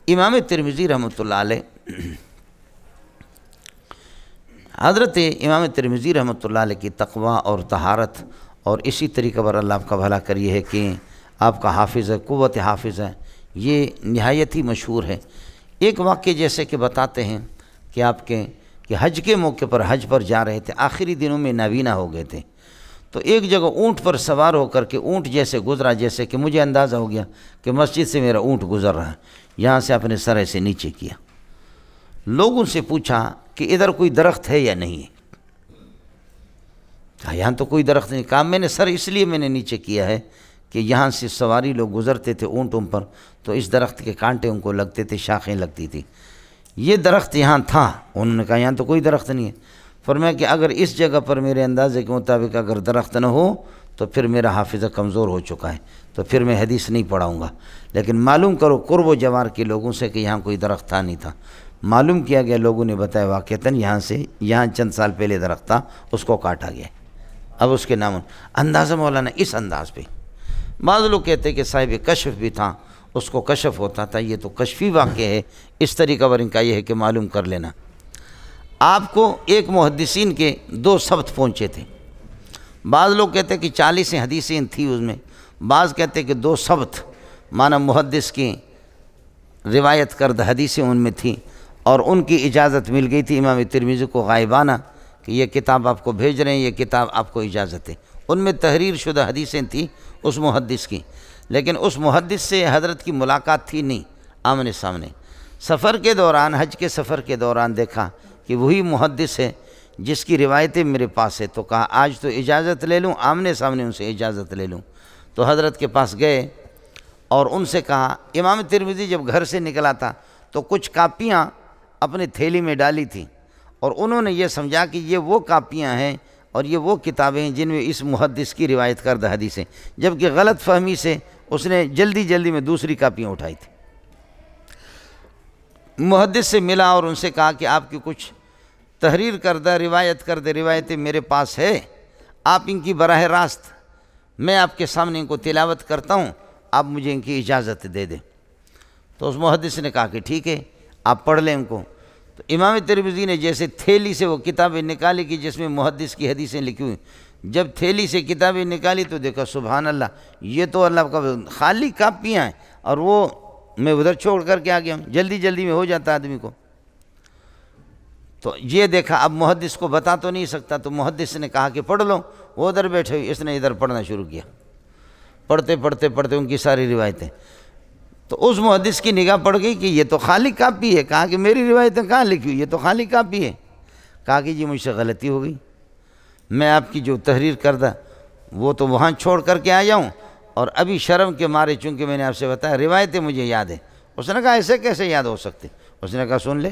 امام ترمذی رحمۃ اللہ علیہ، حضرت امام ترمذی رحمۃ اللہ علیہ کی تقوی اور طہارت اور اسی طریقے پر اللہ آپ کا بھلا کریے ہے کہ آپ کا حافظ ہے، قوت حافظ ہے، یہ نہایت ہی مشہور ہے۔ ایک واقعہ جیسے کہ بتاتے ہیں کہ آپ کے حج کے موقع پر حج پر جا رہے تھے، آخری دنوں میں نابینا ہو گئے تھے، تو ایک جگہ اونٹ پر سوار ہو کر کے اونٹ جیسے گزرا، جیسے کہ مجھے اندازہ ہو گیا کہ مسجد سے میرا اونٹ گزر رہا ہے، یہاں سے اپنے سر سے نیچے کیا، لوگوں سے پوچھا کہ ادھر کوئی درخت ہے یا نہیں ہے؟ کہا یہاں تو کوئی درخت نہیں۔ کہا میں نے سر اس لیے میں نے نیچے کیا ہے کہ یہاں سے سواری لوگ گزرتے تھے اونٹوں پر تو اس درخت کے کانٹے ان کو لگتے تھے، شاخیں لگتی تھی، یہ درخت یہاں تھا۔ انہوں نے کہا یہاں تو کوئی درخت نہیں ہے۔ فرمایا کہ اگر اس جگہ پر میرے اندازے کے مطابق اگر درخت نہ ہو تو پھر میرا حافظہ کمزور ہو چکا ہے، تو پھر میں حدیث نہیں پڑھاؤں گا، لیکن معلوم کرو قرب و جوار کے لوگوں سے کہ یہاں کوئی درخت تھا نہیں تھا۔ معلوم کیا گیا، لوگوں نے بتایا واقعتاً یہاں چند سال پہلے درخت تھا، اس کو کاٹا گیا، اب اس کے نام اندازہ مولانا اس انداز پہ۔ بعض لوگ کہتے ہیں کہ صاحب کشف بھی تھا، اس کو کشف ہوتا تھا، یہ تو کشفی واقعہ ہے، اس طریقہ پر ان کا یہ ہے کہ معلوم کر لینا۔ آپ کو ایک محدثین کے 2 ثبت پہنچے تھے، بعض لوگ کہتے ہیں کہ 40 حدیثیں تھی اس میں، بعض کہتے ہیں کہ 2 ثبت معنی محدث کی روایت کردہ حدیثیں ان میں تھیں، اور ان کی اجازت مل گئی تھی امام ترمذی کو غائبانہ کہ یہ کتاب آپ کو بھیج رہے ہیں، یہ کتاب آپ کو اجازت ہے۔ ان میں تحریر شدہ حدیثیں تھیں اس محدث کی، لیکن اس محدث سے حضرت کی ملاقات تھی نہیں آمنے سامنے۔ سفر کے دوران، حج کے سفر کے دوران دیکھا کہ وہی محدث ہے جس کی روایتیں میرے پاس ہے، تو کہا آج تو اجازت لے لوں، آمنے سامنے ان سے اجازت لے لوں۔ تو حضرت کے پاس گئے اور ان سے کہا، امام ترمذی جب گھر سے نکلا تھا تو کچھ کاپیاں اپنے تھیلی میں ڈالی تھیں، اور انہوں نے یہ سمجھا کہ یہ وہ کاپیاں ہیں اور یہ وہ کتابیں ہیں جن میں اس محدث کی روایت کردہ حدیثیں، جبکہ غلط فہمی سے اس نے جلدی میں دوسری کاپیاں اٹھائی تھیں۔ محدث سے ملا اور ان سے کہا کہ آپ کی کچھ تحریر کردہ روایت کردہ روایتیں میرے پاس ہے، آپ ان کی براہ راست میں آپ کے سامنے ان کو تلاوت کرتا ہوں، آپ مجھے ان کی اجازت دے دیں۔ تو اس محدث نے کہا کہ ٹھیک ہے، آپ پڑھ لیں ان کو۔ تو امام ترمذی نے جیسے تھیلی سے وہ کتابیں نکالی کہ جس میں محدث کی حدیثیں لکھی ہوئی، جب تھیلی سے کتابیں نکالی تو دیکھا سبحان اللہ، یہ تو اللہ کا خالی کاپیاں ہیں، اور وہ میں ادھر چھوڑ کر کے آ گیا ہوں، جلدی میں ہو جاتا آدمی کو۔ تو یہ دیکھا اب محدث کو بتا تو نہیں سکتا، تو محدث نے کہا کہ پڑھ لو، وہ ادھر بیٹھے ہوئے، اس نے ادھر پڑھنا شروع کیا، پڑھتے ان کی ساری روایتیں۔ تو اس محدث کی نگاہ پڑ گئی کہ یہ تو خالی کاپی ہے، کہا کہ میری روایتیں کہاں لکھی ہوئی، یہ تو خالی کاپی ہے۔ کہا کہ جی مجھ سے غلطی ہو گئی، میں آپ کی جو تحریر کردہ وہ تو وہاں چھوڑ کر کے آیا ہوں، اور ابھی شرم کے مارے چونکہ میں نے آپ سے بتایا روایتیں مجھے یاد ہیں۔ اس نے کہا ایسے کیسے یاد ہو سکتے؟ اس نے کہا سن لے،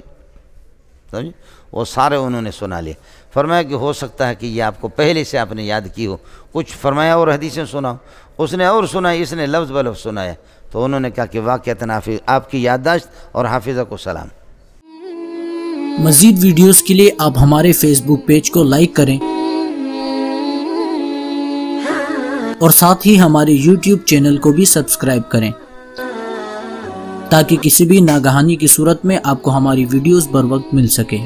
سمجھے؟ وہ سارے انہوں نے سنا لے۔ فرمایا کہ ہو سکتا ہے کہ یہ آپ کو پہلے سے آپ نے یاد کی ہو، کچھ فرمایا اور حدیثیں سناؤ، اس نے اور سنائی، اس نے لفظ بلفظ سنایا۔ تو انہوں نے کہا کہ واقعتاً آپ کی یادداشت اور حافظہ کو سلام۔ مزید ویڈیوز کے لیے آپ ہمارے فیس بک پیج کو لائک کریں اور ساتھ ہی ہمارے یوٹیوب چینل کو بھی سبسکرائب کریں تاکہ کسی بھی ناگہانی کی صورت میں آپ کو ہماری ویڈیوز بر وقت مل سکے۔